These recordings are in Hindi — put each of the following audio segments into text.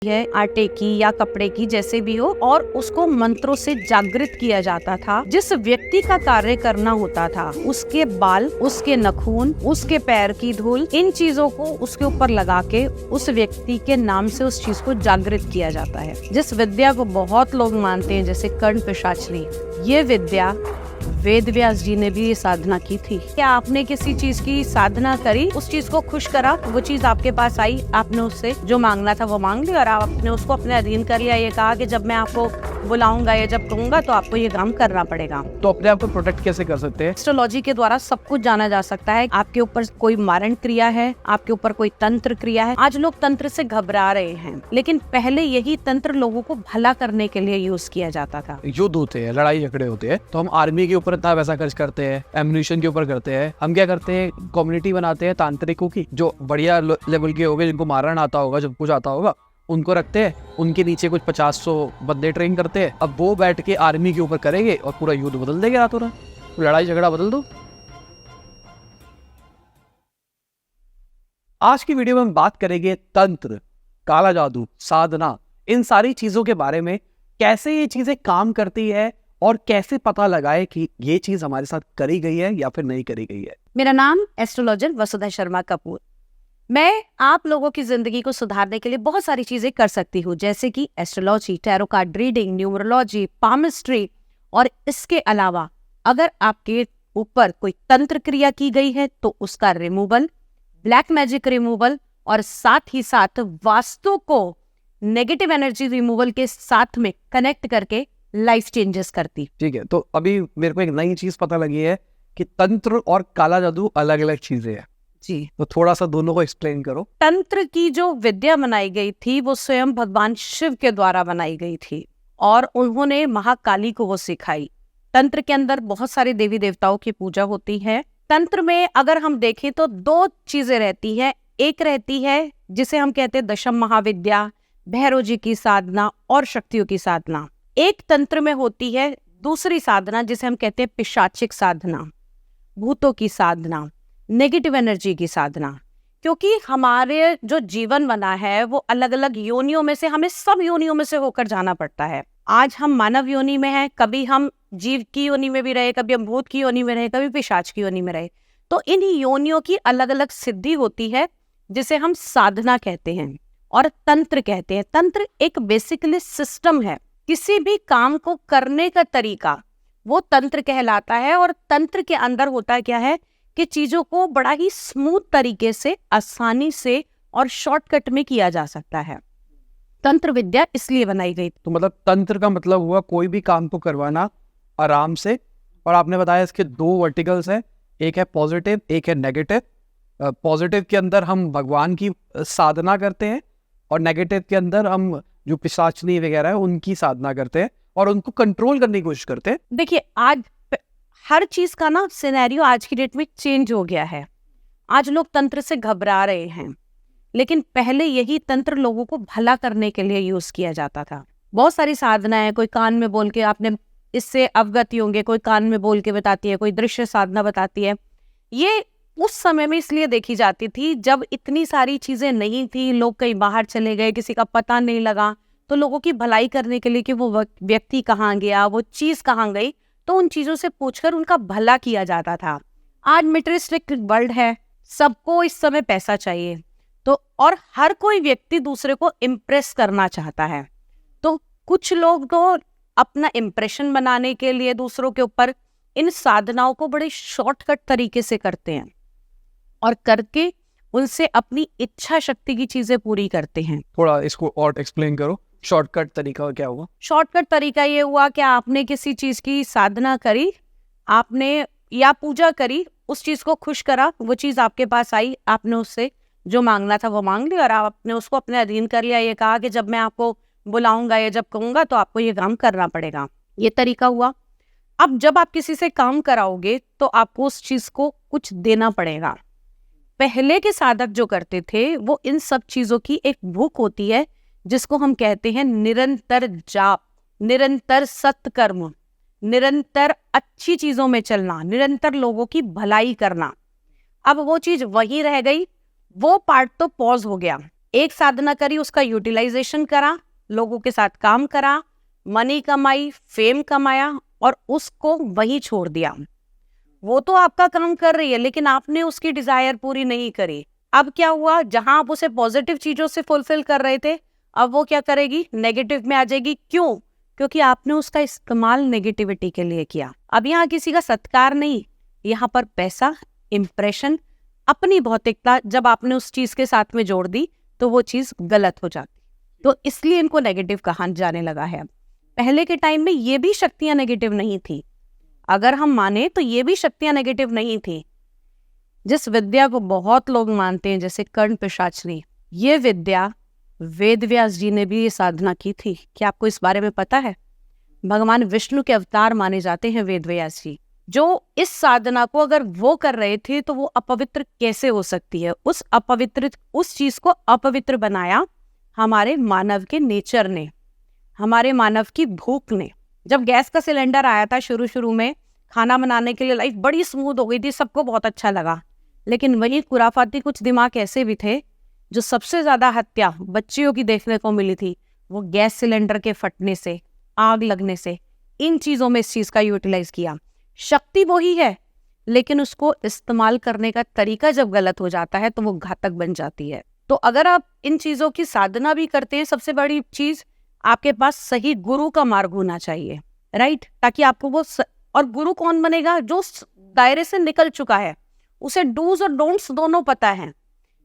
है आटे की या कपड़े की, जैसे भी हो, और उसको मंत्रों से जागृत किया जाता था। जिस व्यक्ति का कार्य करना होता था, उसके बाल, उसके नखून, उसके पैर की धूल, इन चीजों को उसके ऊपर लगा के उस व्यक्ति के नाम से उस चीज को जागृत किया जाता है। जिस विद्या को बहुत लोग मानते हैं, जैसे कर्ण पिशाचनी, ये विद्या वेद व्यास जी ने भी ये साधना की थी। क्या आपने किसी चीज की साधना करी, उस चीज को खुश करा, वो चीज आपके पास आई, आपने उससे जो मांगना था वो मांग लिया और आपने उसको अपने अधीन कर लिया। ये कहा कि जब मैं आपको बुलाऊंगा या जब कहूंगा तो आपको ये काम करना पड़ेगा। तो अपने आप को प्रोटेक्ट कैसे कर सकते हैं? एस्ट्रोलॉजी के द्वारा सब कुछ जाना जा सकता है। आपके ऊपर कोई मारण क्रिया है, आपके ऊपर कोई तंत्र क्रिया है। आज लोग तंत्र से घबरा रहे हैं, लेकिन पहले यही तंत्र लोगों को भला करने के लिए यूज किया जाता था। युद्ध होते हैं, लड़ाई झगड़े होते हैं, तो हम आर्मी के ऊपर इतना पैसा खर्च करते हैं, एम्युनिशन के ऊपर करते हैं। हम क्या करते हैं, कम्युनिटी बनाते हैं तांत्रिकों की, जो बढ़िया लेवल के होंगे, जिनको मारण आता होगा, जब कुछ आता होगा, उनको रखते हैं। उनके नीचे कुछ 50-100 बंदे ट्रेन करते हैं। अब वो बैठ के आर्मी के ऊपर करेंगे और पूरा युद्ध बदल देंगे रातों रात। लड़ाई झगड़ा बदल दो। आज की वीडियो में हम बात करेंगे तंत्र, काला जादू, साधना, इन सारी चीजों के बारे में। कैसे ये चीजें काम करती है और कैसे पता लगाए कि ये चीज हमारे साथ करी गई है या फिर नहीं करी गई है। मेरा नाम एस्ट्रोलॉजर वसुधा शर्मा कपूर। मैं आप लोगों की जिंदगी को सुधारने के लिए बहुत सारी चीजें कर सकती हूँ, जैसे कि astrology, tarot card reading, numerology, palmistry. और इसके अलावा अगर आपके ऊपर कोई तंत्र क्रिया की गई है तो उसका रिमूवल, ब्लैक मैजिक रिमूवल, और साथ ही साथ वास्तु को नेगेटिव एनर्जी रिमूवल के साथ में कनेक्ट करके लाइफ चेंजेस करती। ठीक है, तो अभी मेरे को एक नई चीज पता लगी है कि तंत्र और काला जादू अलग अलग चीजें हैं जी। तो थोड़ा सा दोनों को एक्सप्लेन करो। तंत्र की जो विद्या बनाई गई थी वो स्वयं भगवान शिव के द्वारा बनाई गई थी और उन्होंने महाकाली को वो सिखाई। तंत्र के अंदर बहुत सारे देवी देवताओं की पूजा होती है। तंत्र में अगर हम देखें तो दो चीजें रहती है। एक रहती है जिसे हम कहते हैं दशम महाविद्या, भैरव जी की साधना और शक्तियों की साधना। एक तंत्र में होती है दूसरी साधना जिसे हम कहते हैं पिशाचिक साधना, भूतों की साधना, नेगेटिव एनर्जी की साधना। क्योंकि हमारे जो जीवन बना है वो अलग अलग योनियों में से, हमें सब योनियों में से होकर जाना पड़ता है। आज हम मानव योनि में हैं, कभी हम जीव की योनि में भी रहे, कभी हम भूत की योनि में रहे, कभी पिशाच की योनि में रहे। तो इन योनियों की अलग अलग सिद्धि होती है जिसे हम साधना कहते हैं और तंत्र कहते हैं। तंत्र एक बेसिकली सिस्टम है, किसी भी काम को करने का तरीका वो तंत्र कहलाता है। और तंत्र के अंदर होता क्या है कि चीजों को बड़ा ही स्मूथ तरीके से, आसानी से और शॉर्टकट में किया जा सकता है। तंत्र विद्या इसलिए बनाई गई। तो मतलब तंत्र का मतलब हुआ कोई भी काम को करवाना आराम से। और आपने बताया इसके दो वर्टिकल्स हैं, एक है पॉजिटिव, एक है नेगेटिव। पॉजिटिव के अंदर हम भगवान की साधना करते हैं और नेगेटिव के अंदर हम जो पिशाचनी वगैरह है उनकी साधना करते हैं और उनको कंट्रोल करने की कोशिश करते हैं। देखिए, आज हर चीज का ना सिनेरियो आज की डेट में चेंज हो गया है। आज लोग तंत्र से घबरा रहे हैं, लेकिन पहले यही तंत्र लोगों को भला करने के लिए यूज किया जाता था। बहुत सारी साधना है, कोई कान में बोल के, आपने इससे अवगत ही होंगे, कोई कान में बोल के बताती है, कोई दृश्य साधना बताती है। ये उस समय में इसलिए देखी जाती थी जब इतनी सारी चीजें नहीं थी, लोग कहीं बाहर चले गए, किसी का पता नहीं लगा, तो लोगों की भलाई करने के लिए कि वो व्यक्ति कहाँ गया, वो चीज कहाँ गई, तो उन चीजों से पूछकर उनका भला किया जाता था। आज मटेरियलिस्टिक वर्ल्ड है, सबको इस समय पैसा चाहिए, तो और हर कोई व्यक्ति दूसरे को इम्प्रेस करना चाहता है। तो कुछ लोग तो अपना इम्प्रेशन बनाने के लिए दूसरों के ऊपर इन साधनाओं को बड़े शॉर्टकट तरीके से करते हैं और करके उनसे अपनी इच्छा शक्ति की चीजें पूरी करते हैं। थोड़ा इसको और एक्सप्लेन करो, शॉर्टकट तरीका क्या हुआ? शॉर्टकट तरीका ये हुआ कि आपने किसी चीज की साधना करी, आपने या पूजा करी, उस चीज को खुश करा, वो चीज आपके पास आई, आपने उससे जो मांगना था वो मांग लिया और आपने उसको अपने अधीन कर लिया। ये कहा कि जब मैं आपको बुलाऊंगा या जब कहूंगा तो आपको ये काम करना पड़ेगा। ये तरीका हुआ। अब जब आप किसी से काम कराओगे तो आपको उस चीज को कुछ देना पड़ेगा। पहले के साधक जो करते थे वो इन सब चीजों की एक भूख होती है जिसको हम कहते हैं निरंतर जाप, निरंतर सत्कर्म, निरंतर अच्छी चीजों में चलना, निरंतर लोगों की भलाई करना। अब वो चीज वही रह गई, वो पार्ट तो पॉज हो गया। एक साधना करी, उसका यूटिलाइजेशन करा, लोगों के साथ काम करा, मनी कमाई, फेम कमाया और उसको वहीं छोड़ दिया। वो तो आपका काम कर रही है लेकिन आपने उसकी डिजायर पूरी नहीं करी। अब क्या हुआ, जहां आप उसे पॉजिटिव चीजों से फुलफिल कर रहे थे, अब वो क्या करेगी, नेगेटिव में आ जाएगी। क्यों? क्योंकि आपने उसका इस्तेमाल नेगेटिविटी के लिए किया। अब यहाँ किसी का सत्कार नहीं, यहाँ पर पैसा, इंप्रेशन, अपनी भौतिकता जब आपने उस चीज के साथ में जोड़ दी तो वो चीज गलत हो जाती। तो इसलिए इनको नेगेटिव कहा जाने लगा है। पहले के टाइम में ये भी शक्तियां नेगेटिव नहीं थी। अगर हम माने तो ये भी शक्तियां नेगेटिव नहीं थी। जिस विद्या को बहुत लोग मानते हैं जैसे कर्ण पिशाचनी, ये विद्या वेद व्यास जी ने भी ये साधना की थी। क्या आपको इस बारे में पता है? भगवान विष्णु के अवतार माने जाते हैं वेद व्यास जी, जो इस साधना को अगर वो कर रहे थे तो वो अपवित्र कैसे हो सकती है? उस चीज को अपवित्र बनाया हमारे मानव के नेचर ने, हमारे मानव की भूख ने। जब गैस का सिलेंडर आया था शुरू शुरू में, खाना बनाने के लिए लाइफ बड़ी स्मूथ हो गई थी, सबको बहुत अच्छा लगा। लेकिन वही खुराफाती कुछ दिमाग ऐसे भी थे जो सबसे ज्यादा हत्या बच्चियों की देखने को मिली थी, वो गैस सिलेंडर के फटने से, आग लगने से, इन चीजों में इस चीज का यूटिलाइज किया। शक्ति वही है लेकिन उसको इस्तेमाल करने का तरीका जब गलत हो जाता है तो वो घातक बन जाती है। तो अगर आप इन चीजों की साधना भी करते हैं, सबसे बड़ी चीज आपके पास सही गुरु का मार्ग होना चाहिए, राइट? ताकि आपको वो और गुरु कौन बनेगा? जो दायरे से निकल चुका है, उसे डूज और डोंट्स दोनों पता है।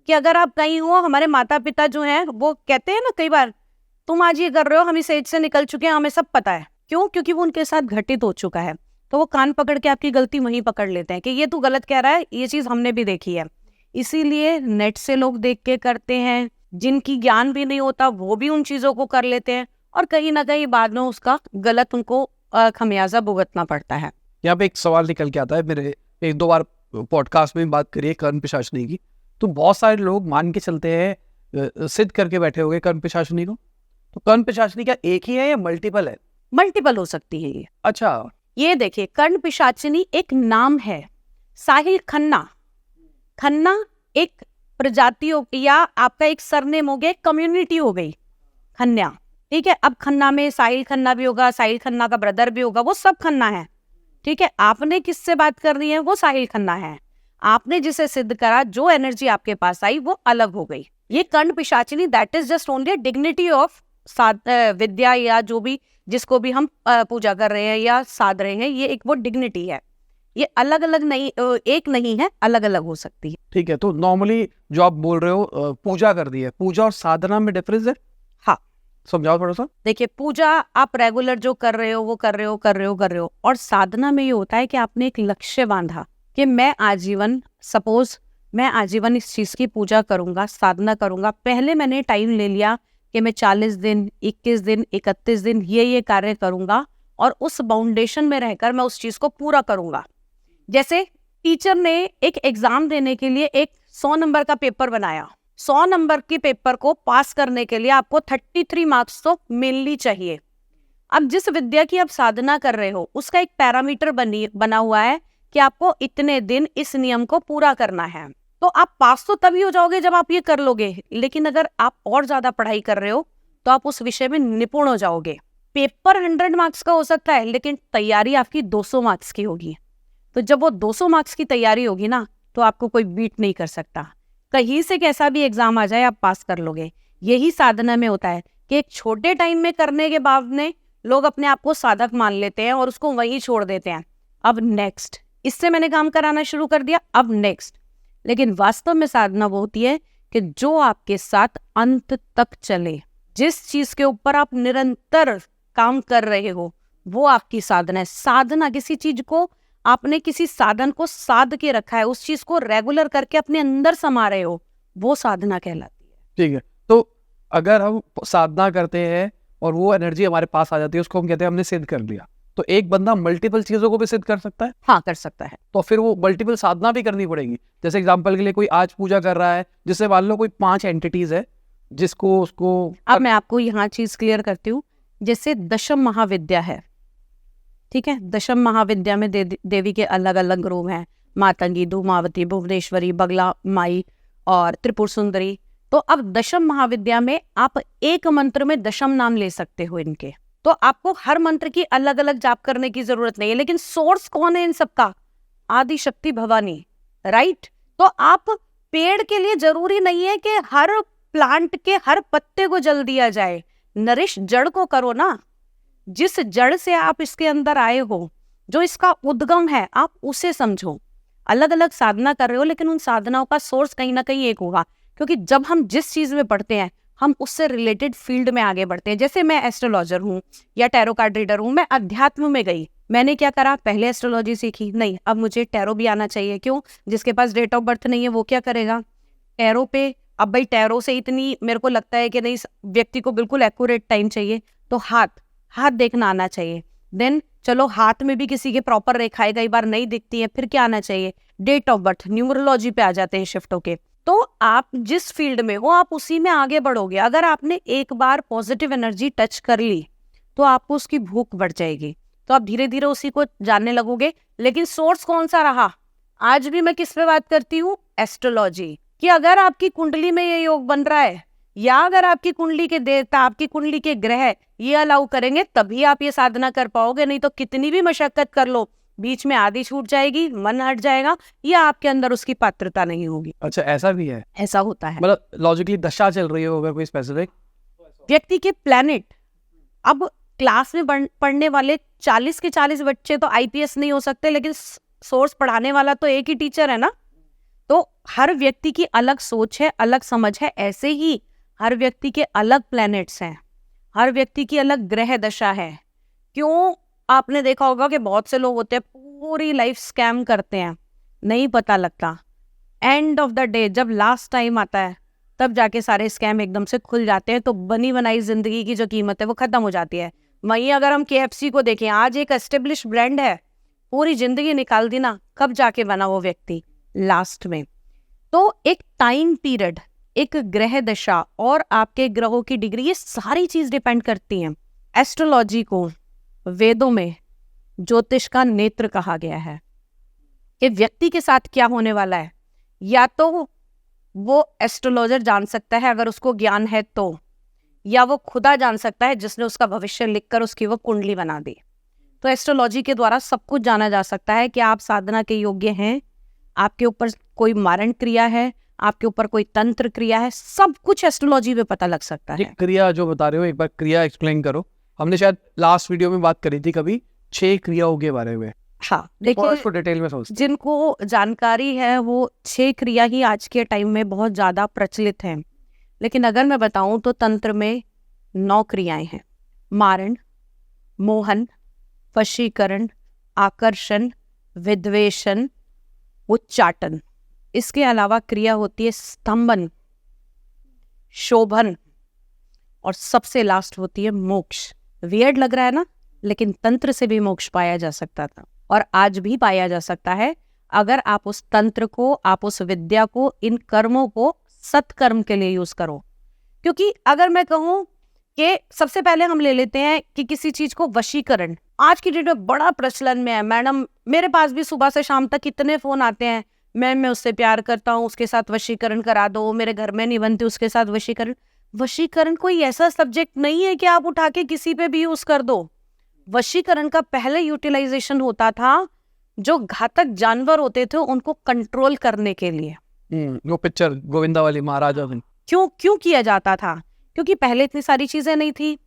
कि अगर आप कहीं हो, हमारे माता पिता जो हैं वो कहते हैं ना कई बार, तुम आज ये कर रहे हो, हम इस एज से निकल चुके हैं, हमें सब पता है। क्यों? क्योंकि वो उनके साथ घटित हो चुका है। तो वो कान पकड़ के आपकी गलती वहीं पकड़ लेते हैं कि ये तू गलत कह रहा है, ये चीज हमने भी देखी है। इसीलिए नेट से लोग देख के करते हैं, जिनकी ज्ञान भी नहीं होता वो भी उन चीजों को कर लेते हैं और कहीं ना कहीं बाद में उसका गलत उनको खमियाजा भुगतना पड़ता है। यहाँ पे एक सवाल निकल के आता है, मेरे एक दो बार पॉडकास्ट में बात करिए कर्ण पिशाचनी की, तो बहुत सारे लोग मान के चलते हैं, सिद्ध करके बैठे हो गए कर्ण पिशाचनी को। तो कर्ण पिशाचनी क्या एक ही है या मल्टीपल है? मल्टीपल हो सकती है ये। अच्छा, ये देखिए, कर्ण पिशाचिनी एक नाम है। साहिल खन्ना, खन्ना एक प्रजाति हो या आपका एक सरनेम हो गया, एक कम्युनिटी हो गई खन्ना, ठीक है? अब खन्ना में साहिल खन्ना भी होगा, साहिल खन्ना का ब्रदर भी होगा, वो सब खन्ना है, ठीक है? आपने किससे बात कर रही है, वो साहिल खन्ना है। आपने जिसे सिद्ध करा, जो एनर्जी आपके पास आई वो अलग हो गई। ये Karna Pishachini that is just only a dignity of विद्या, या जो भी जिसको भी हम पूजा कर रहे हैं या साध रहे हैं, ये एक वो डिग्निटी है। ये अलग अलग नहीं, एक नहीं है, अलग अलग हो सकती है। ठीक है। तो नॉर्मली जो आप बोल रहे हो पूजा कर दी है, पूजा और साधना में डिफरेंस है? हाँ, समझाओ थोड़ा सा। देखिए, पूजा आप रेगुलर जो कर रहे हो वो कर रहे हो, और साधना में ये होता है कि आपने एक लक्ष्य बांधा कि मैं आजीवन, सपोज मैं आजीवन इस चीज की पूजा करूंगा, साधना करूंगा। पहले मैंने टाइम ले लिया कि मैं 40 दिन, 21 दिन, 31 दिन ये कार्य करूंगा और उस बाउंडेशन में रहकर मैं उस चीज को पूरा करूंगा। जैसे टीचर ने एक एग्जाम देने के लिए एक 100 नंबर का पेपर बनाया, 100 नंबर के पेपर को पास करने के लिए आपको 33 मार्क्स तो मिलनी चाहिए। अब जिस विद्या की आप साधना कर रहे हो उसका एक पैरामीटर बना हुआ है कि आपको इतने दिन इस नियम को पूरा करना है। तो आप पास तो तभी हो जाओगे जब आप ये कर लोगे, लेकिन अगर आप और ज्यादा पढ़ाई कर रहे हो तो आप उस विषय में निपुण हो जाओगे। पेपर 100 मार्क्स का हो सकता है लेकिन तैयारी आपकी 200 मार्क्स की होगी। तो जब वो 200 मार्क्स की तैयारी होगी ना, तो आपको कोई बीट नहीं कर सकता। कहीं से कैसा भी एग्जाम आ जाए आप पास कर लोगे। यही साधना में होता है कि एक छोटे टाइम में करने के बाद में लोग अपने आप को साधक मान लेते हैं और उसको वहीं छोड़ देते हैं। अब नेक्स्ट, इससे मैंने काम कराना शुरू कर दिया, अब नेक्स्ट। लेकिन वास्तव में साधना वो होती है कि जो आपके साथ अंत तक चले। जिस चीज के ऊपर आप निरंतर काम कर रहे हो वो आपकी साधना है। साधना किसी चीज को, आपने किसी साधन को साध के रखा है, उस चीज को रेगुलर करके अपने अंदर समा रहे हो, वो साधना कहलाती है। ठीक है। तो अगर हम साधना करते हैं और वो एनर्जी हमारे पास आ जाती है, उसको हम कहते हैं हमने सिद्ध कर लिया। तो एक बंदा मल्टीपल चीजों को भी सिद्ध कर सकता है? हाँ, कर सकता है। तो फिर वो मल्टीपल साधना भी करनी पड़ेगी। जैसे एग्जांपल के लिए कोई आज पूजा कर रहा है, जिससे मान लो कोई 5 एंटिटीज है जिसको उसको। अब मैं आपको यहाँ चीज क्लियर करती हूँ। जैसे दशम महाविद्या है, ठीक है? दशम महाविद्या में देवी के अलग अलग रूप हैं, मातंगी, धूमावती, भुवनेश्वरी, बगला माई और त्रिपुर सुंदरी। तो अब दशम महाविद्या में आप एक मंत्र में दशम नाम ले सकते हो इनके। तो आपको हर मंत्र की अलग अलग जाप करने की जरूरत नहीं है, लेकिन सोर्स कौन है इन सबका? आदि शक्ति भवानी, राइट? तो आप पेड़ के लिए जरूरी नहीं है कि हर प्लांट के हर पत्ते को जल दिया जाए, नरिश जड़ को करो ना। जिस जड़ से आप इसके अंदर आए हो, जो इसका उद्गम है, आप उसे समझो। अलग अलग साधना कर रहे हो, लेकिन उन साधनाओं का सोर्स कहीं ना कहीं एक होगा, क्योंकि जब हम जिस चीज में पढ़ते हैं हम उससे रिलेटेड फील्ड में आगे बढ़ते हैं। जैसे मैं एस्ट्रोलॉजर हूँ या टैरो कार्ड रीडर हूँ, मैं अध्यात्म में गई, मैंने क्या करा, पहले एस्ट्रोलॉजी सीखी, नहीं अब मुझे टैरो भी आना चाहिए। क्यों? जिसके पास डेट ऑफ बर्थ नहीं है वो क्या करेगा? टैरो पे। अब भाई टैरो से इतनी मेरे को लगता है कि नहीं, व्यक्ति को बिल्कुल एक्यूरेट टाइम चाहिए, तो हाथ देखना आना चाहिए। देन चलो हाथ में भी किसी के प्रॉपर रेखाएं कई बार नहीं दिखती है, फिर क्या आना चाहिए? Date of birth. न्यूमरोलॉजी पे आ जाते हैं शिफ्ट होके। तो आप जिस फील्ड में हो आप उसी में आगे बढ़ोगे। अगर आपने एक बार पॉजिटिव एनर्जी टच कर ली तो आपको उसकी भूख बढ़ जाएगी, तो आप धीरे धीरे उसी को जानने लगोगे। लेकिन सोर्स कौन सा रहा? आज भी मैं किस पे बात करती हूँ? एस्ट्रोलॉजी। कि अगर आपकी कुंडली में ये योग बन रहा है, या अगर आपकी कुंडली के देवता, आपकी कुंडली के ग्रह ये अलाउ करेंगे, तभी आप ये साधना कर पाओगे। नहीं तो कितनी भी मशक्कत कर लो, बीच में आदि छूट जाएगी, मन हट जाएगा, या आपके अंदर उसकी पात्रता नहीं होगी। अच्छा, ऐसा भी है? ऐसा होता है। मतलब लॉजिकली दशा चल रही हो अगर कोई स्पेसिफिक व्यक्ति के प्लैनेट। अब क्लास में पढ़ने वाले 40 के 40 बच्चे तो आईपीएस नहीं हो सकते, लेकिन सोर्स पढ़ाने वाला तो एक ही टीचर है ना। तो हर व्यक्ति की अलग सोच है, अलग समझ है। ऐसे ही हर व्यक्ति के अलग प्लैनेट्स हैं, हर व्यक्ति की अलग ग्रह दशा है। क्यों? आपने देखा होगा कि बहुत से लोग होते हैं पूरी लाइफ स्कैम करते हैं, नहीं पता लगता। एंड ऑफ द डे जब लास्ट टाइम आता है तब जाके सारे स्कैम एकदम से खुल जाते हैं, तो बनी बनाई जिंदगी की जो कीमत है वो खत्म हो जाती है। वहीं अगर हम KFC को देखें, आज एक एस्टेब्लिश ब्रांड है, पूरी जिंदगी निकाल दी ना, कब जाके बना वो व्यक्ति? लास्ट में। तो एक टाइम पीरियड, एक ग्रह दशा और आपके ग्रहों की डिग्री, ये सारी चीज डिपेंड करती हैं। एस्ट्रोलॉजी को वेदों में ज्योतिष का नेत्र कहा गया है कि व्यक्ति के साथ क्या होने वाला है या तो वो एस्ट्रोलॉजर जान सकता है अगर उसको ज्ञान है तो, या वो खुदा जान सकता है जिसने उसका भविष्य लिखकर उसकी वो कुंडली बना दी। तो एस्ट्रोलॉजी के द्वारा सब कुछ जाना जा सकता है कि आप साधना के योग्य हैं, आपके ऊपर कोई मारण क्रिया है, आपके ऊपर कोई तंत्र क्रिया है, सब कुछ एस्ट्रोलॉजी पे पता लग सकता है। क्रिया जो बता रहे हो, एक बार क्रिया एक्सप्लेन करो। हमने शायद लास्ट वीडियो में बात करी थी कभी 6 क्रियाओं के बारे में। हाँ, देखिए इसको डिटेल में सोचते जिनको जानकारी है वो 6 क्रिया ही आज के टाइम में बहुत ज्यादा प्रचलित हैं। लेकिन अगर मैं बताऊं तो तंत्र में 9 क्रियाएं हैं। मारण, मोहन, वशीकरण, आकर्षण, विद्वेषण, उच्चाटन। इसके अलावा क्रिया होती है स्तंभन, शोभन, और सबसे लास्ट होती है मोक्ष। वियर्ड लग रहा है ना, लेकिन तंत्र से भी मोक्ष पाया जा सकता था और आज भी पाया जा सकता है, अगर आप उस तंत्र को, आप उस विद्या को, इन कर्मों को सत्कर्म के लिए यूज करो। क्योंकि अगर मैं कहूं कि सबसे पहले हम ले लेते हैं कि किसी चीज को वशीकरण, आज की डेट में बड़ा प्रचलन में है। मैडम, मेरे पास भी सुबह से शाम तक कितने फोन आते हैं, मैम मैं उससे प्यार करता हूँ, उसके साथ वशीकरण करा दो, मेरे घर में नहीं बनती उसके साथ वशीकरण। वशीकरण कोई ऐसा सब्जेक्ट नहीं है कि आप उठा के किसी पे भी यूज कर दो। वशीकरण का पहले यूटिलाइजेशन होता था जो घातक जानवर होते थे उनको कंट्रोल करने के लिए। वो पिक्चर गोविंदा वाली, महाराजा में क्यों किया जाता था? क्योंकि पहले इतनी सारी चीजें नहीं थी,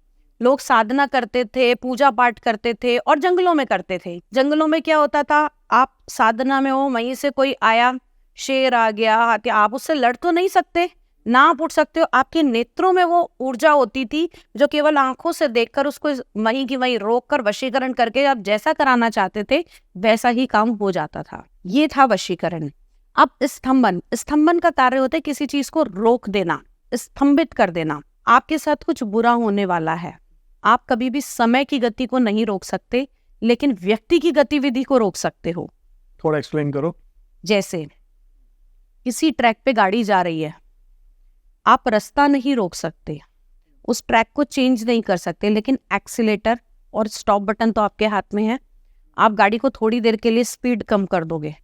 लोग साधना करते थे, पूजा पाठ करते थे और जंगलों में करते थे। जंगलों में क्या होता था, आप साधना में हो, वहीं से कोई आया, शेर आ गया, हाथी, आप उससे लड़ तो नहीं सकते, ना आप उठ सकते हो। आपके नेत्रों में वो ऊर्जा होती थी जो केवल आंखों से देखकर उसको वहीं की वहीं रोक कर वशीकरण करके आप जैसा कराना चाहते थे वैसा ही काम हो जाता था। ये था वशीकरण। अब स्तंभन का कार्य होता है किसी चीज को रोक देना, स्तंभित कर देना। आपके साथ कुछ बुरा होने वाला है, आप कभी भी समय की गति को नहीं रोक सकते, लेकिन व्यक्ति की गतिविधि को रोक सकते हो। थोड़ा एक्सप्लेन करो। जैसे किसी ट्रैक पे गाड़ी जा रही है, आप रास्ता नहीं रोक सकते, उस ट्रैक को चेंज नहीं कर सकते, लेकिन एक्सीलेटर और स्टॉप बटन तो आपके हाथ में है। आप गाड़ी को थोड़ी देर के लिए स्पीड कम कर दोगे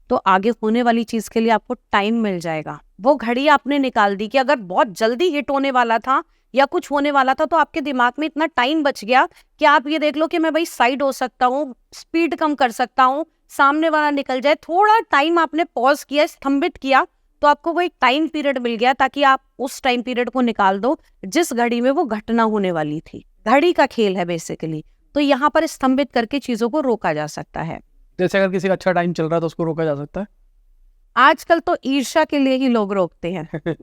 तो आगे होने वाली चीज के लिए आपको टाइम मिल जाएगा। वो घड़ी आपने निकाल दी कि अगर बहुत जल्दी हिट होने वाला था या कुछ होने वाला था तो आपके दिमाग में इतना टाइम बच गया कि आप ये देख लो कि मैं भाई साइड हो सकता हूँ, स्पीड कम कर सकता हूँ, सामने वाला निकल जाए। थोड़ा टाइम आपने पॉज किया, स्तंभित किया, तो आपको वो एक टाइम पीरियड मिल गया ताकि आप उस टाइम पीरियड को निकाल दो जिस घड़ी में वो घटना होने वाली थी। घड़ी का खेल है बेसिकली। तो यहाँ पर स्तंभित करके चीजों को रोका जा सकता है। जैसे अगर किसी का अच्छा टाइम चल रहा है तो उसको रोका जा सकता है। आजकल तो ईर्ष्या के लिए ही लोग रोकते हैं।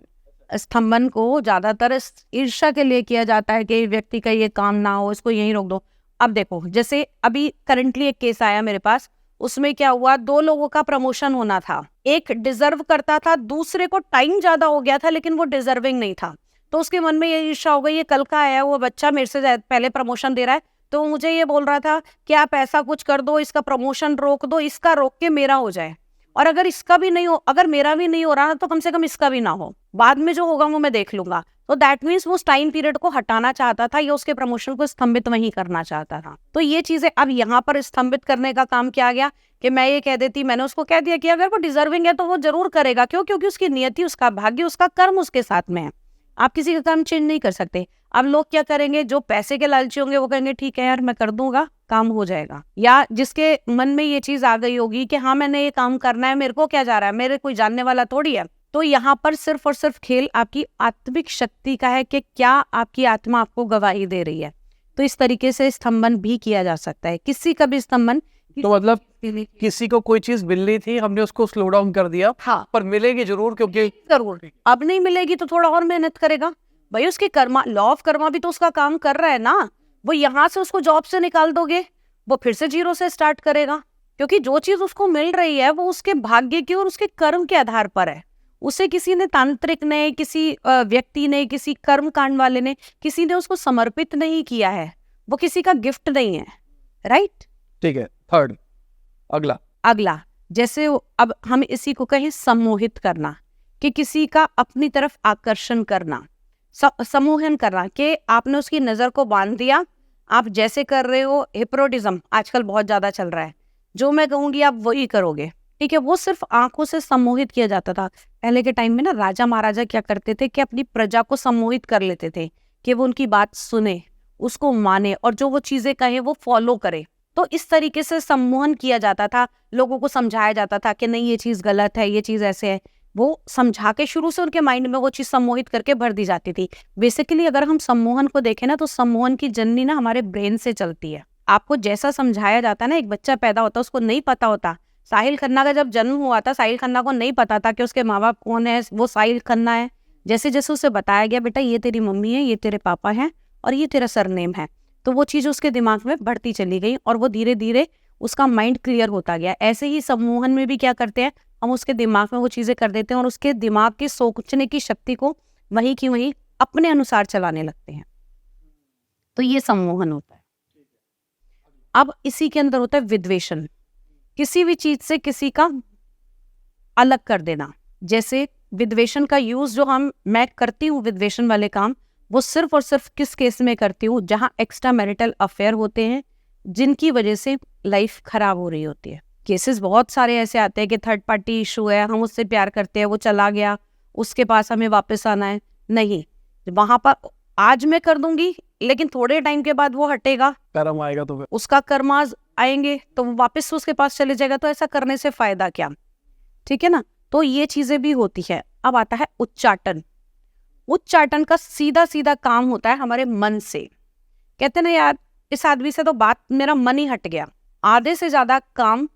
स्तंभन को ज्यादातर ईर्ष्या के लिए किया जाता है कि व्यक्ति का ये काम ना हो, इसको यहीं रोक दो। अब देखो, जैसे अभी करंटली एक केस आया मेरे पास, उसमें क्या हुआ, 2 लोगों का प्रमोशन होना था। एक डिजर्व करता था, दूसरे को टाइम ज्यादा हो गया था लेकिन वो डिजर्विंग नहीं था। तो उसके मन में ये ईर्ष्या हो गई, ये कल का आया वो बच्चा मेरे से पहले प्रमोशन दे रहा है, तो मुझे ये बोल रहा था कि आप ऐसा कुछ कर दो, इसका प्रमोशन रोक दो, इसका रोक के मेरा हो जाए। और अगर इसका भी नहीं हो, अगर मेरा भी नहीं हो रहा तो कम से कम इसका भी ना हो, बाद में जो होगा वो मैं देख लूंगा। तो दैट मीन्स वो उस टाइम पीरियड को हटाना चाहता था या उसके प्रमोशन को स्तंभित वहीं करना चाहता था। तो ये चीजें अब यहाँ पर स्तंभित करने का काम क्या गया कि मैं ये कह देती, मैंने उसको कह दिया कि अगर वो डिजर्विंग है तो वो जरूर करेगा। क्यों? क्योंकि उसकी नियति, उसका भाग्य, उसका कर्म उसके साथ में है। आप किसी का कर्म चेंज नहीं कर सकते। अब लोग क्या करेंगे, जो पैसे के लालची होंगे वो कहेंगे ठीक है यार मैं कर दूंगा, काम हो जाएगा। या जिसके मन में ये चीज आ गई होगी कि हाँ मैंने ये काम करना है, मेरे को क्या जा रहा है, मेरे कोई जानने वाला थोड़ी है। तो यहाँ पर सिर्फ और सिर्फ खेल आपकी आत्मिक शक्ति का है कि क्या आपकी आत्मा आपको गवाही दे रही है। तो इस तरीके से स्तंभन भी किया जा सकता है। किसी का भी स्तंभन, तो मतलब किसी को कोई चीज मिलनी थी, हमने उसको स्लो डाउन कर दिया, हाँ, पर मिलेगी जरूर, क्योंकि जरूर अब नहीं मिलेगी तो थोड़ा और मेहनत करेगा। भाई उसके कर्मा, लॉ ऑफ कर्मा भी तो उसका काम कर रहा है ना। वो यहाँ से उसको जॉब से निकाल दोगे, वो फिर से जीरो से स्टार्ट करेगा, क्योंकि जो चीज उसको मिल रही है वो उसके भाग्य की और उसके कर्म के आधार पर है। उसे किसी ने, तांत्रिक ने, किसी व्यक्ति ने, किसी कर्म कांड वाले ने, किसी ने उसको समर्पित नहीं किया है। वो किसी का गिफ्ट नहीं है। राइट, ठीक है। थर्ड, अगला जैसे अब हम इसी को कहें सम्मोहित करना, कि किसी का अपनी तरफ आकर्षण करना, सम्मोहन करना, कि आपने उसकी नजर को बांध दिया। आप जैसे कर रहे हो, हिप्नोटिज्म आजकल बहुत ज्यादा चल रहा है, जो मैं कहूंगी आप वही करोगे। ठीक है, वो सिर्फ आंखों से सम्मोहित किया जाता था। पहले के टाइम में ना राजा महाराजा क्या करते थे कि अपनी प्रजा को सम्मोहित कर लेते थे कि वो उनकी बात सुने, उसको माने और जो वो चीजें कहे वो फॉलो करे। तो इस तरीके से सम्मोहन किया जाता था, लोगों को समझाया जाता था कि नहीं ये चीज गलत है, ये चीज ऐसे है। वो समझा के शुरू से उनके माइंड में वो चीज सम्मोहित करके भर दी जाती थी। बेसिकली अगर हम सम्मोहन को देखें ना, तो सम्मोहन की जननी ना हमारे ब्रेन से चलती है। आपको जैसा समझाया जाता है ना, एक बच्चा पैदा होता है, उसको नहीं पता होता। साहिल खन्ना का जब जन्म हुआ था, साहिल खन्ना को नहीं पता था कि उसके माँ बाप कौन है, वो साहिल खन्ना है। जैसे जैसे उसे बताया गया, बेटा ये तेरी मम्मी है, ये तेरे पापा हैं और ये तेरा सरनेम है, तो वो चीज उसके दिमाग में बढ़ती चली गई और वो धीरे धीरे उसका माइंड क्लियर होता गया। ऐसे ही सम्मोहन में भी क्या करते हैं, हम उसके दिमाग में वो चीजें कर देते हैं और उसके दिमाग की सोचने की शक्ति को वहीं की वहीं अपने अनुसार चलाने लगते हैं। तो ये सम्मोहन होता है। अब इसी के अंदर होता है विद्वेषण, किसी भी चीज से किसी का अलग कर देना। जैसे विद्वेषण का यूज जो मैं करती हूँ, विद्वेषण वाले काम, वो सिर्फ और सिर्फ किस केस में करती हूँ, जहां एक्स्ट्रा मैरिटल अफेयर होते हैं, जिनकी वजह से लाइफ खराब हो रही होती है। केसेस बहुत सारे ऐसे आते हैं कि थर्ड पार्टी इशू है, हम उससे प्यार करते हैं, वो चला गया, उसके पास हमें वापस आना है। नहीं, वहां पर आज मैं कर दूंगी लेकिन थोड़े टाइम के बाद वो हटेगा, कर्म आएगा तो फिर उसका कर्माज आएंगे तो वो वापस उसके पास चले जाएगा। तो ऐसा करने से फायदा क्या? ठीक है ना। तो ये चीजें भी होती है। अब आता है उच्चाटन। उच्चाटन का सीधा सीधा काम होता है हमारे मन से। कहते ना यार, इस आदमी से तो बात, मेरा मन ही हट गया। आधे से ज्यादा काम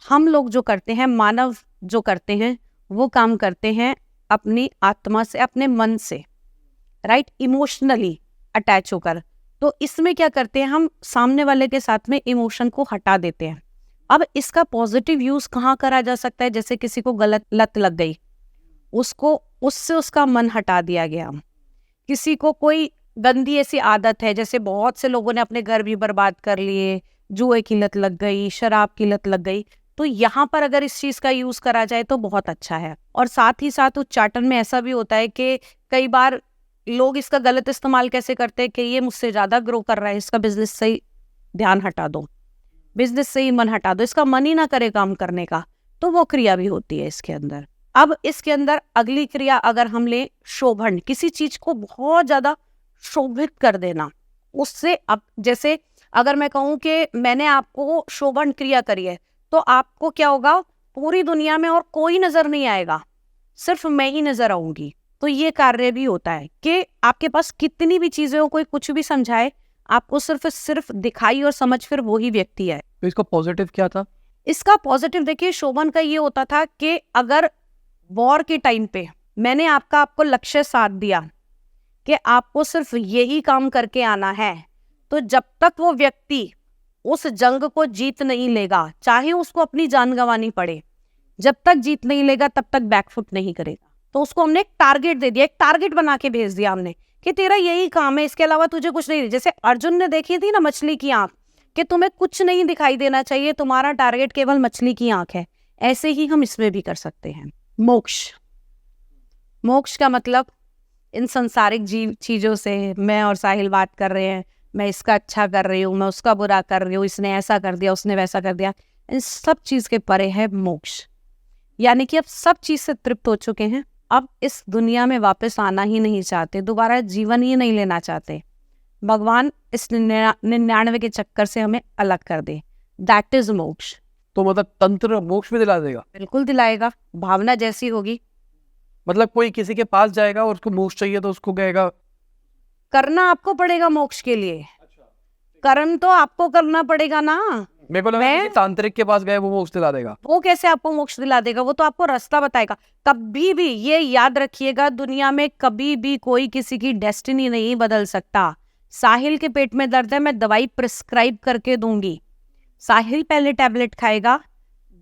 हम लोग जो करते हैं, मानव जो करते हैं, वो काम करते हैं अपनी आत्मा से, अपने मन से, राइट, इमोशनली अटैच होकर। तो इसमें क्या करते हैं, हम सामने वाले के साथ में इमोशन को हटा देते हैं। अब इसका पॉजिटिव यूज कहाँ करा जा सकता है? जैसे किसी को गलत लत लग गई, उसको उससे उसका मन हटा दिया गया। किसी को कोई गंदी ऐसी आदत है, जैसे बहुत से लोगों ने अपने घर भी बर्बाद कर लिए, जुए की लत लग गई, शराब की लत लग गई, तो यहाँ पर अगर इस चीज का यूज करा जाए तो बहुत अच्छा है। और साथ ही साथ उच्चाटन में ऐसा भी होता है कि कई बार लोग इसका गलत इस्तेमाल कैसे करते हैं कि ये मुझसे ज्यादा ग्रो कर रहा है, इसका बिजनेस से ही ध्यान हटा दो, बिजनेस से ही मन हटा दो, इसका मन ही ना करे काम करने का, तो वो क्रिया भी होती है इसके अंदर। अब इसके अंदर अगली क्रिया अगर हम ले शोभन, किसी चीज को बहुत ज्यादा शोभित कर देना, उससे अब जैसे अगर मैं कहूं कि मैंने आपको शोभन क्रिया करी है, तो आपको क्या होगा, पूरी दुनिया में और कोई नजर नहीं आएगा, सिर्फ मैं ही नजर आऊंगी। तो ये कार्य भी होता है कि आपके पास कितनी भी चीजें हो, कोई कुछ भी समझाए, आपको सिर्फ दिखाई और समझ फिर वो ही व्यक्ति है। तो इसका पॉजिटिव क्या था? इसका पॉजिटिव देखिए, शोभन का ये होता था कि अगर वॉर के टाइम पे मैंने आपको लक्ष्य साध दिया कि आपको सिर्फ यही काम करके आना है, तो जब तक वो व्यक्ति उस जंग को जीत नहीं लेगा, चाहे उसको अपनी जान गंवानी पड़े, जब तक जीत नहीं लेगा तब तक बैकफुट नहीं करेगा। तो उसको हमने एक टारगेट दे दिया, एक टारगेट बना के भेज दिया हमने कि तेरा यही काम है, इसके अलावा तुझे कुछ नहीं। जैसे अर्जुन ने देखी थी ना मछली की आंख, कि तुम्हें कुछ नहीं दिखाई देना चाहिए, तुम्हारा टारगेट केवल मछली की आंख है। ऐसे ही हम इसमें भी कर सकते हैं। मोक्ष, मोक्ष का मतलब इन संसारिक चीजों से मैं और साहिल बात कर रहे हैं, मैं इसका अच्छा कर रही हूँ, मैं उसका बुरा कर रही हूँ, इसने ऐसा कर दिया, उसने वैसा कर दिया, इन सब चीज के परे है मोक्ष। यानी कि अब सब चीज से तृप्त हो चुके हैं, अब इस दुनिया में वापस आना ही नहीं चाहते, दोबारा जीवन ही नहीं लेना चाहते। भगवान इस 99 के चक्कर से हमें अलग कर दे, दैट इज मोक्ष। तो मतलब तंत्र मोक्ष में दिला देगा? बिल्कुल दिलाएगा, भावना जैसी होगी। मतलब कोई किसी के पास जाएगा और उसको मोक्ष चाहिए तो उसको कहेगा करना आपको पड़ेगा मोक्ष के लिए, कर्म तो आपको करना पड़ेगा ना। मेरे को लगा कि तांत्रिक के पास गए वो मोक्ष दिला देगा। वो कैसे आपको मोक्ष दिला देगा, वो तो आपको रास्ता बताएगा। कभी भी ये याद रखिएगा, दुनिया में कभी भी कोई किसी की डेस्टिनी नहीं बदल सकता। साहिल के पेट में दर्द है, मैं दवाई प्रिस्क्राइब करके दूंगी, साहिल पहले टैबलेट खाएगा,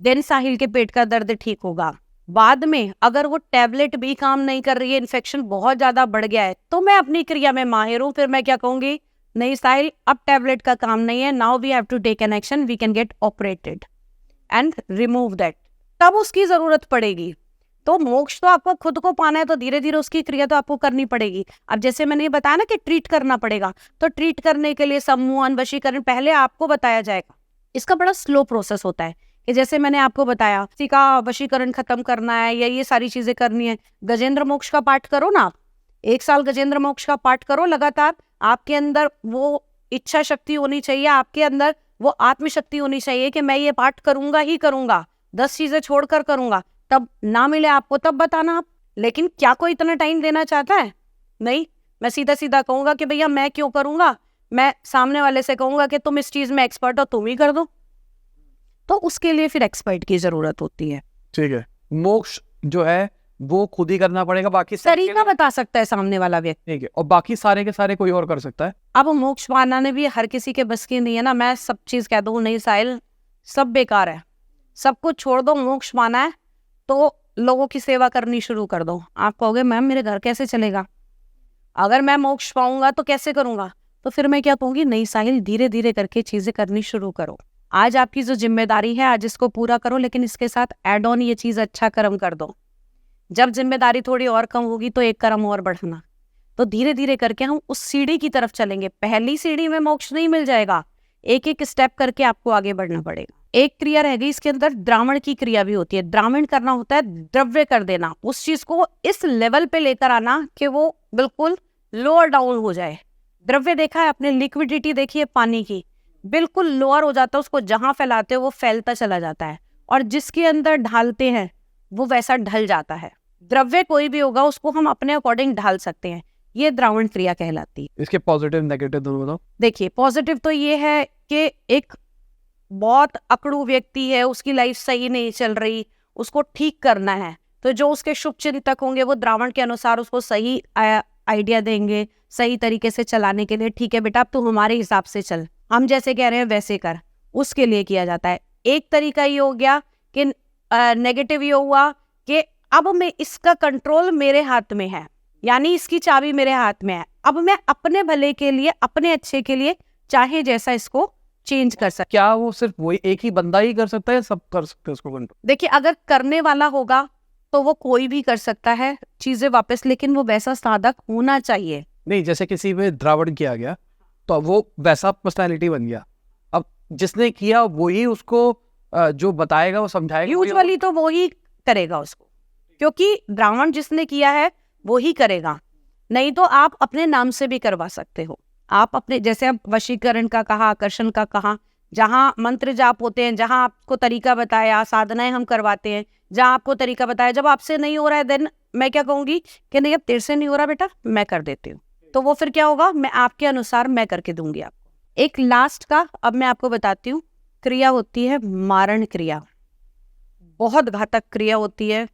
देन साहिल के पेट का दर्द ठीक होगा। बाद में अगर वो टैबलेट भी काम नहीं कर रही है, इन्फेक्शन बहुत ज्यादा बढ़ गया है, तो मैं अपनी क्रिया में माहिर हूं, फिर मैं क्या कहूंगी, नहीं साहिल अब टैबलेट का काम नहीं है, now we have to take an action, we can get operated and remove that, तब उसकी जरूरत पड़ेगी। तो मोक्ष तो आपको खुद को पाना है, तो धीरे धीरे उसकी क्रिया तो आपको करनी पड़ेगी। अब जैसे मैंने बताया ना कि ट्रीट करना पड़ेगा, तो ट्रीट करने के लिए सम्मोहन, वशीकरण पहले आपको बताया जाएगा। इसका बड़ा स्लो प्रोसेस होता है कि जैसे मैंने आपको बताया, किसी का वशीकरण खत्म करना है या ये सारी चीजें करनी है, गजेंद्र मोक्ष का पाठ करो ना आप, 1 साल गजेंद्र मोक्ष का पाठ करो लगातार, आपके अंदर वो इच्छा शक्ति होनी चाहिए, आपके अंदर वो आत्मशक्ति होनी चाहिए कि मैं ये पाठ करूंगा ही करूंगा, 10 चीजें छोड़कर करूंगा। तब ना मिले आपको तब बताना आप, लेकिन क्या कोई इतना टाइम देना चाहता है? नहीं, मैं सीधा सीधा कहूंगा कि भैया मैं क्यों करूंगा, मैं सामने वाले से कहूंगा कि तुम इस चीज में एक्सपर्ट हो, तुम ही कर दो। तो उसके लिए फिर एक्सपर्ट की जरूरत होती है। ठीक है, मोक्ष जो है वो खुद ही करना पड़ेगा, बाकी तरीका बता सकता है सामने वाला व्यक्ति। ठीक है, और बाकी सारे के सारे कोई और कर सकता है। अब मोक्ष पाना ने भी हर किसी के बस की नहीं है ना, मैं सब चीज कह दूं नहीं साहिल सब बेकार है, सब कुछ छोड़ दो, मोक्ष पाना है तो लोगों की सेवा करनी शुरू कर दो। आप कहोगे मैम मेरे घर कैसे चलेगा, अगर मैं मोक्ष पाऊंगा तो कैसे करूंगा, तो फिर मैं क्या कहूंगी, नहीं साहिल धीरे धीरे करके चीजें करनी शुरू करो। आज आपकी जो जिम्मेदारी है आज इसको पूरा करो, लेकिन इसके साथ एड ऑन ये चीज अच्छा कर्म कर दो। जब जिम्मेदारी थोड़ी और कम होगी तो एक कर्म और बढ़ाना, तो धीरे धीरे करके हम उस सीढ़ी की तरफ चलेंगे। पहली सीढ़ी में मोक्ष नहीं मिल जाएगा, एक एक स्टेप करके आपको आगे बढ़ना पड़ेगा। एक क्रिया रह गई इसके अंदर, द्रावण की क्रिया भी होती है। द्रावण करना होता है द्रव्य कर देना, उस चीज को इस लेवल पे लेकर आना कि वो बिल्कुल लोअर डाउन हो जाए। द्रव्य देखा है आपने, लिक्विडिटी देखी है पानी की, बिल्कुल लोअर हो जाता है, उसको जहां फैलाते हो वो फैलता चला जाता है, और जिसके अंदर ढालते हैं वो वैसा ढल जाता है। द्रव्य कोई भी होगा उसको हम अपने अकॉर्डिंग ढाल सकते हैं, ये द्रावण क्रिया कहलाती है। इसके पॉजिटिव नेगेटिव दोनों बताओ। देखिए पॉजिटिव तो ये है कि एक बहुत अकड़ू व्यक्ति है, उसकी लाइफ सही नहीं चल रही, उसको ठीक करना है, तो जो उसके शुभ चिंतक होंगे वो द्रावण के अनुसार उसको सही आइडिया देंगे, सही तरीके से चलाने के लिए। ठीक है बेटा अब तू हमारे हिसाब से चल, हम जैसे कह रहे हैं वैसे कर, उसके लिए किया जाता है। एक तरीका ये हो गया कि नेगेटिव ये हुआ कि अब मैं इसका कंट्रोल मेरे हाथ में है, यानी इसकी चाबी मेरे हाथ में है, अब मैं अपने भले के लिए, अपने अच्छे के लिए चाहे जैसा इसको चेंज कर सकता। क्या वो सिर्फ वही एक ही बंदा ही कर सकता है, सब कर सकते हैं उसको कंट्रोल? देखिए अगर करने वाला होगा तो वो कोई भी कर सकता है चीजें वापस, लेकिन वो वैसा साधक होना चाहिए। नहीं, जैसे किसी में द्रावण किया गया तो वो वैसा पर्सनालिटी बन गया, अब जिसने किया वही उसको जो बताएगा वो समझाएगा, यूजुअली तो वो ही करेगा उसको, क्योंकि रावण जिसने किया है वो ही करेगा। नहीं तो आप अपने नाम से भी करवा सकते हो। आप अपने, जैसे अब वशीकरण का कहा, आकर्षण का कहा, जहाँ मंत्र जाप होते हैं, जहाँ आपको तरीका बताया, साधनाएं हम करवाते हैं, जहाँ आपको तरीका बताया, जब आपसे नहीं हो रहा है देन मैं क्या कहूंगी कि नहीं अब तेरे से नहीं हो रहा बेटा, मैं कर देती हूँ। तो वो फिर क्या होगा, मैं आपके अनुसार मैं करके दूंगी आपको। एक लास्ट का अब मैं आपको बताती हूँ, क्रिया होती है मारण क्रिया। बहुत घातक क्रिया होती है।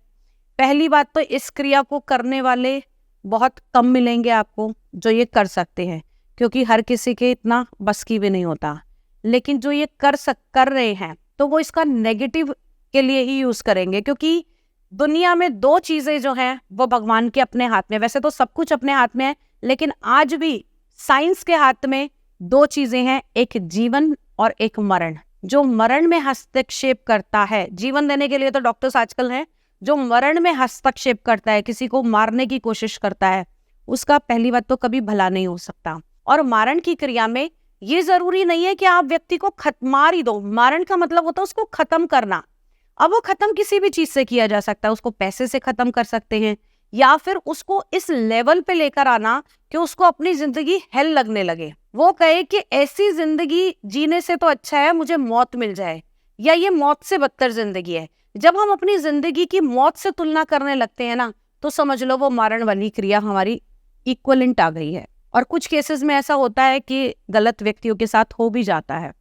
पहली बात तो इस क्रिया को करने वाले बहुत कम मिलेंगे आपको जो ये कर सकते हैं, क्योंकि हर किसी के इतना बस की भी नहीं होता। लेकिन जो ये कर रहे हैं तो वो इसका नेगेटिव के लिए ही यूज करेंगे, क्योंकि दुनिया में दो चीजें जो हैं वो भगवान के अपने हाथ में। वैसे तो सब कुछ अपने हाथ में है, लेकिन आज भी साइंस के हाथ में दो चीजें हैं, एक जीवन और एक मरण। जो मरण में हस्तक्षेप करता है, जीवन देने के लिए तो डॉक्टर्स आजकल हैं, जो मरण में हस्तक्षेप करता है, किसी को मारने की कोशिश करता है, उसका पहली बात तो कभी भला नहीं हो सकता। और मारण की क्रिया में ये जरूरी नहीं है कि आप व्यक्ति को मार ही दो। मारण का मतलब होता है उसको खत्म करना। अब वो खत्म किसी भी चीज से किया जा सकता है। उसको पैसे से खत्म कर सकते हैं, या फिर उसको इस लेवल पे लेकर आना कि उसको अपनी जिंदगी हेल लगने लगे। वो कहे कि ऐसी जिंदगी जीने से तो अच्छा है मुझे मौत मिल जाए, या ये मौत से बदतर जिंदगी है। जब हम अपनी जिंदगी की मौत से तुलना करने लगते हैं ना, तो समझ लो वो मारण वाली क्रिया हमारी इक्वलेंट आ गई है। और कुछ केसेस में ऐसा होता है कि गलत व्यक्तियों के साथ हो भी जाता है।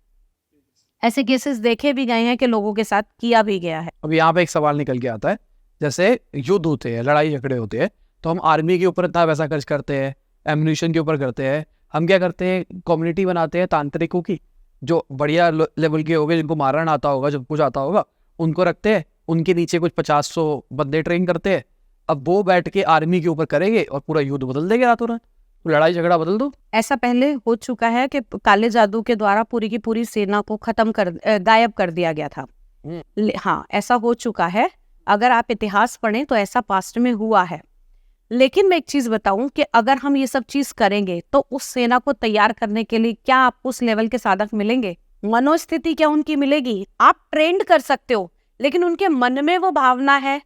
ऐसे केसेस देखे भी गए हैं कि लोगों के साथ किया भी गया है। अब यहाँ पे एक सवाल निकल के आता है, जैसे युद्ध होते हैं, लड़ाई झगड़े होते हैं, तो हम आर्मी के ऊपर इतना पैसा खर्च करते हैं, एम्यूनिशन के ऊपर करते हैं, हम क्या करते हैं, कम्युनिटी बनाते हैं तांत्रिकों की, जो बढ़िया लेवल के होंगे, जिनको मारना आता होगा, जब कुछ आता होगा, उनको रखते हैं, उनके नीचे कुछ 50-100 बंदे ट्रेन करते हैं। अब वो बैठ के आर्मी के ऊपर करेंगे और पूरा युद्ध बदल देंगे रातों रात, लड़ाई झगड़ा बदल दो। ऐसा पहले हो चुका है कि काले जादू के द्वारा पूरी की पूरी सेना को गायब कर दिया गया था। हाँ, ऐसा हो चुका है। अगर आप इतिहास पढ़ें तो ऐसा पास्ट में हुआ है। लेकिन मैं एक चीज बताऊं कि अगर हम ये सब चीज करेंगे तो उस सेना को तैयार करने के लिए क्या आपको उस लेवल के साधक मिलेंगे? मनोस्थिति क्या उनकी मिलेगी? आप ट्रेंड कर सकते हो, लेकिन उनके मन में वो भावना है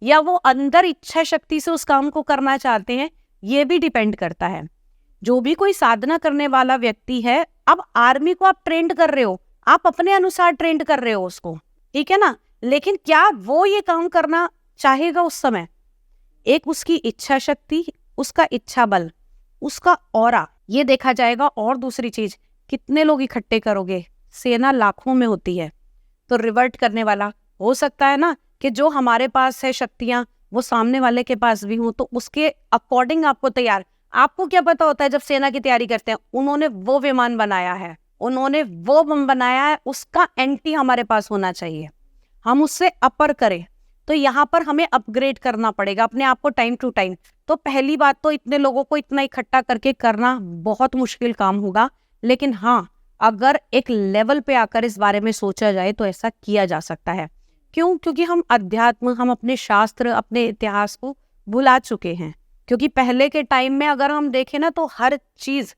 या वो अंदर इच्छा शक्ति से उस काम को करना चाहते हैं, ये भी डिपेंड करता है। जो भी कोई साधना करने वाला व्यक्ति है, अब आर्मी को आप ट्रेंड कर रहे हो, आप अपने अनुसार ट्रेंड कर रहे हो उसको, ठीक है ना, लेकिन क्या वो ये काम करना चाहेगा उस समय? एक उसकी इच्छा शक्ति, उसका इच्छा बल, उसका ऑरा, ये देखा जाएगा। और दूसरी चीज, कितने लोग इकट्ठे करोगे? सेना लाखों में होती है, तो रिवर्ट करने वाला हो सकता है ना कि जो हमारे पास है शक्तियां वो सामने वाले के पास भी हो, तो उसके अकॉर्डिंग आपको तैयार। आपको क्या पता होता है जब सेना की तैयारी करते हैं, उन्होंने वो विमान बनाया है, उन्होंने वो बम बनाया है, उसका एंटी हमारे पास होना चाहिए, हम उससे अपर करें। तो यहाँ पर हमें अपग्रेड करना पड़ेगा अपने आप को टाइम टू टाइम। तो पहली बात तो इतने लोगों को इतना इकट्ठा करके करना बहुत मुश्किल काम होगा। लेकिन हाँ, अगर एक लेवल पे आकर इस बारे में सोचा जाए तो ऐसा किया जा सकता है। क्यों? क्योंकि हम अध्यात्म, हम अपने शास्त्र, अपने इतिहास को भुला चुके हैं। क्योंकि पहले के टाइम में अगर हम देखें ना, तो हर चीज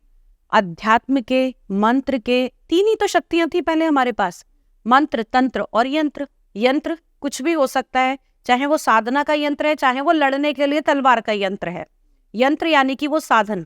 अध्यात्म के, मंत्र के, तीन ही तो शक्तियां थी पहले हमारे पास, मंत्र, तंत्र और यंत्र। यंत्र कुछ भी हो सकता है, चाहे वो साधना का यंत्र है, चाहे वो लड़ने के लिए तलवार का यंत्र है। यंत्र यानी कि वो साधन,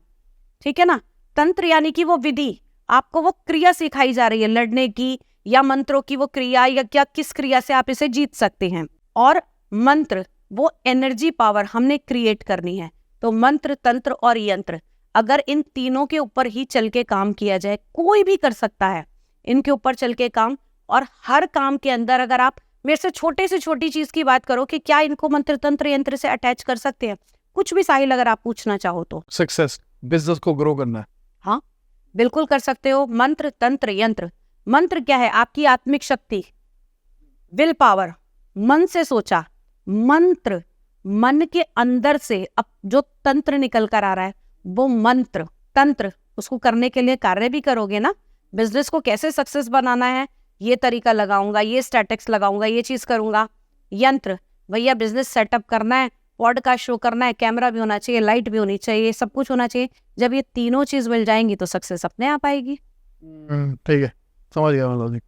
ठीक है ना। तंत्र यानी कि वो विधि, आपको वो क्रिया सिखाई जा रही है लड़ने की, या मंत्रों की वो क्रिया, या क्या किस क्रिया से आप इसे जीत सकते हैं। और मंत्र, वो एनर्जी पावर हमने क्रिएट करनी है। तो मंत्र, तंत्र और यंत्र, अगर इन तीनों के ऊपर ही चल के काम किया जाए, कोई भी कर सकता है इनके ऊपर चल के काम। और हर काम के अंदर अगर आप मेरे से छोटे से छोटी चीज की बात करो कि क्या इनको मंत्र, तंत्र, यंत्र से अटैच कर सकते हैं, कुछ भी साहिल अगर आप पूछना चाहो तो। सक्सेस, बिजनेस को ग्रो करना है, हाँ बिल्कुल कर सकते हो। मंत्र, तंत्र, यंत्र। मंत्र क्या है? आपकी आत्मिक शक्ति, विल पावर, मन से सोचा मंत्र, मन के अंदर से अब जो तंत्र निकल कर आ रहा है वो मंत्र। तंत्र, उसको करने के लिए कार्य भी करोगे ना, बिजनेस को कैसे सक्सेस बनाना है, ये तरीका लगाऊंगा, ये स्टैटिक्स लगाऊंगा, ये चीज करूंगा। यंत्र, भैया बिजनेस सेटअप करना है, पॉडकास्ट शो करना है, कैमरा भी होना चाहिए, लाइट भी होनी चाहिए, सब कुछ होना चाहिए। जब ये तीनों चीज मिल जाएंगी तो सक्सेस अपने आप आएगी। ठीक है, समझ गया मैं लॉजिक।